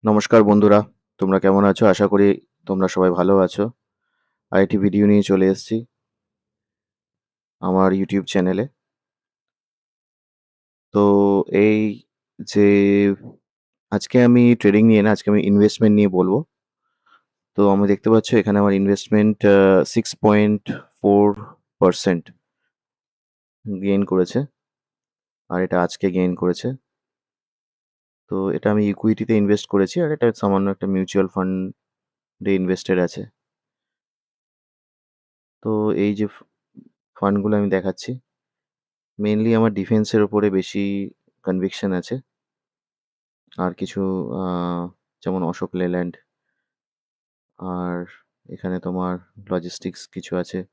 নমস্কার বন্ধুরা, তোমরা কেমন আছো? আশা করি তোমরা সবাই ভালো আছো। আরেকটি ভিডিও নিয়ে চলে এসেছি আমার ইউটিউব চ্যানেলে। তো এই যে আজকে আমি ট্রেডিং নিয়ে না, আজকে আমি ইনভেস্টমেন্ট নিয়ে বলবো। তো আমি দেখতে পাচ্ছ এখানে আমার ইনভেস্টমেন্ট 6.4% গেইন করেছে। আর এটা আজকে গেইন করেছে। তো এটা আমি ইকুইটিতে ইনভেস্ট করেছি আর এটা সামান্য একটা মিউচুয়াল ফান্ডে ইনভেস্টেড আছে। তো এই যে ফান্ডগুলো আমি দেখাচ্ছি, মেইনলি আমার ডিফেন্সের উপরে বেশি কনভিকশন আছে। আর কিছু আ যেমন অশোক লেল্যান্ড আর এখানে তোমার লজিস্টিক্স কিছু আছে।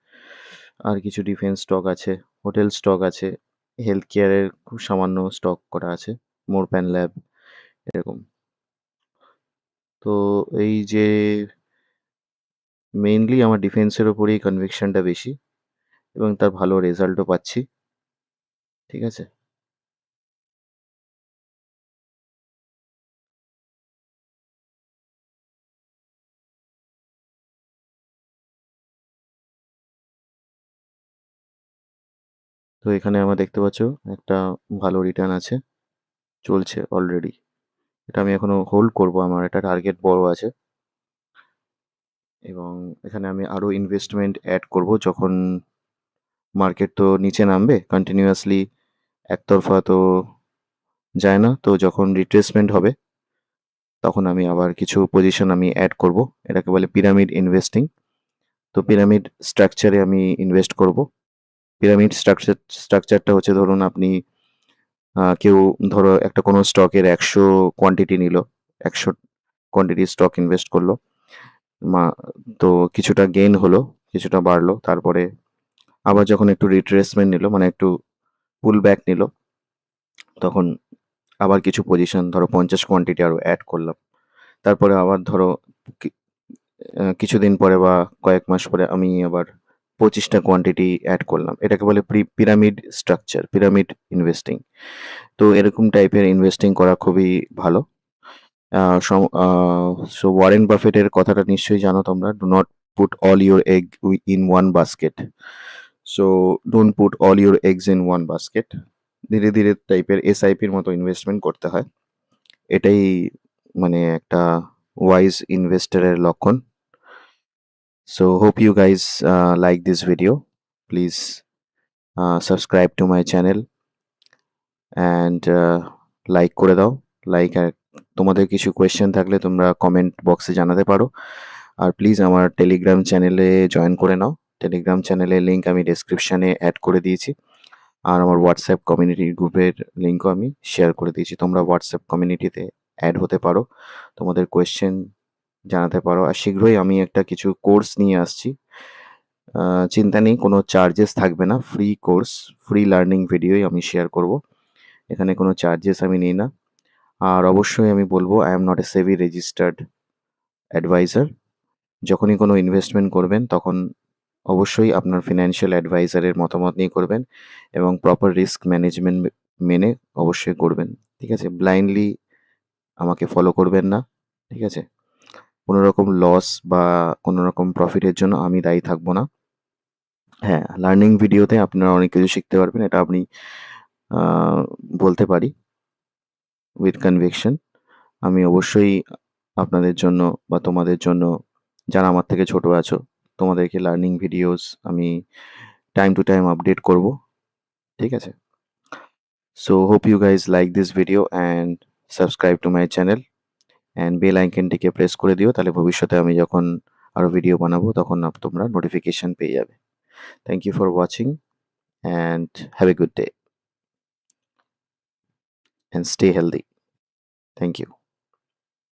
আর কিছু ডিফেন্স স্টক আছে, হোটেল স্টক আছে, হেলথ কেয়ারের খুব সামান্য স্টক করা আছে, মোরপ্যান ল্যাব এরকম। তো এই যে মেইনলি আমার ডিফেন্সের উপরেই কনভিকশনটা বেশি এবং তার ভালো রেজাল্টও পাচ্ছি। ঠিক আছে? তো এখানে আমরা দেখতে পাচ্ছ একটা ভালো রিটার্ন আছে, চলছে অলরেডি। এটা আমি এখনো হোল্ড করব, আমার একটা টার্গেট বড় আছে। এবং এখানে আমি আরও ইনভেস্টমেন্ট অ্যাড করব যখন মার্কেট তো নিচে নামবে কন্টিনিউয়াসলি, একতরফা তো যায় না। তো যখন রিট্রেসমেন্ট হবে তখন আমি আবার কিছু পজিশন আমি অ্যাড করব। এটাকে বলে পিরামিড ইনভেস্টিং। তো পিরামিড স্ট্রাকচারে আমি ইনভেস্ট করব। পিরামিড স্ট্রাকচারটা হচ্ছে, ধরুন আপনি কেউ ধরো একটা কোনো স্টকের 100 কোয়ান্টিটি নিল, 100 কোয়ান্টিটির স্টক ইনভেস্ট করলো। মা তো কিছুটা গেইন হলো, কিছুটা বাড়লো, তারপরে আবার যখন একটু রিট্রেসমেন্ট নিল, মানে একটু পুল ব্যাক নিল, তখন আবার কিছু পজিশন ধরো 50 কোয়ান্টিটি আরও অ্যাড করলাম। তারপরে আবার ধরো কি- কিছুদিন পরে বা কয়েক মাস পরে আমি আবার 25টা কোয়ান্টিটি অ্যাড করলাম। এটাকে বলে পিরামিড স্ট্রাকচার, পিরামিড ইনভেস্টিং। তো এরকম টাইপের ইনভেস্টিং করা খুবই ভালো। সো ওয়ারেন বাফেটের কথাটা নিশ্চয়ই জানো তোমরা, do not put all your egg in one basket. So don't put all your eggs in one basket. ধীরে ধীরে টাইপের এসআইপির মতো ইনভেস্টমেন্ট করতে হয়। এটাই মানে একটা ওয়াইজ ইনভেস্টরের লক্ষণ। So hope you guys like this video. Please subscribe to my channel and like করে দাও। লাইক, আর তোমাদের কিছু কোয়েশ্চেন থাকলে তোমরা কমেন্ট বক্সে জানাতে পারো। আর প্লিজ আমার টেলিগ্রাম চ্যানেলে জয়েন করে নাও। টেলিগ্রাম চ্যানেলের লিঙ্ক আমি ডেসক্রিপশানে অ্যাড করে দিয়েছি। আর আমার হোয়াটসঅ্যাপ কমিউনিটি গ্রুপের লিঙ্কও আমি শেয়ার করে দিয়েছি। তোমরা হোয়াটসঅ্যাপ কমিউনিটিতে অ্যাড হতে পারো, তোমাদের কোয়েশ্চেন জানাতে পারো। আর শীঘ্রই আমি একটা কিছু কোর্স নিয়ে আসছি। চিন্তা নেই, কোনো চার্জেস থাকবে না, ফ্রি কোর্স, ফ্রি লার্নিং ভিডিওই আমি শেয়ার করব। এখানে কোনো চার্জেস আমি নিই না। আর অবশ্যই আমি বলবো, I am not a SEBI registered adviser. যখনই কোনো ইনভেস্টমেন্ট করবেন তখন অবশ্যই আপনার ফিনান্সিয়াল অ্যাডভাইজারের মতামত নিয়ে করবেন এবং প্রপার রিস্ক ম্যানেজমেন্ট মেনে অবশ্যই করবেন। ঠিক আছে? ব্লাইন্ডলি আমাকে ফলো করবেন না। ঠিক আছে? কোনো রকম লস বা কোনো রকম প্রফিটের জন্য আমি দায়ী থাকবো না। হ্যাঁ, লার্নিং ভিডিওতে আপনারা অনেক কিছু শিখতে পারবেন, এটা আমি আহ, বলতে পারি উইথ কনভিকশন। আমি অবশ্যই আপনাদের জন্য বা তোমাদের জন্য, যারা আমার থেকে ছোট আছো, তোমাদেরকে লার্নিং ভিডিওস আমি টাইম টু টাইম আপডেট করব। ঠিক আছে? So hope you guys like this video and subscribe to my channel and bell আইকনটিকে প্রেস করে দিও, তাহলে ভবিষ্যতে আমি যখন আরও ভিডিও বানাবো তখন তোমরা নোটিফিকেশন পেয়ে যাবে। Thank you for watching and have a good day and stay healthy. Thank you.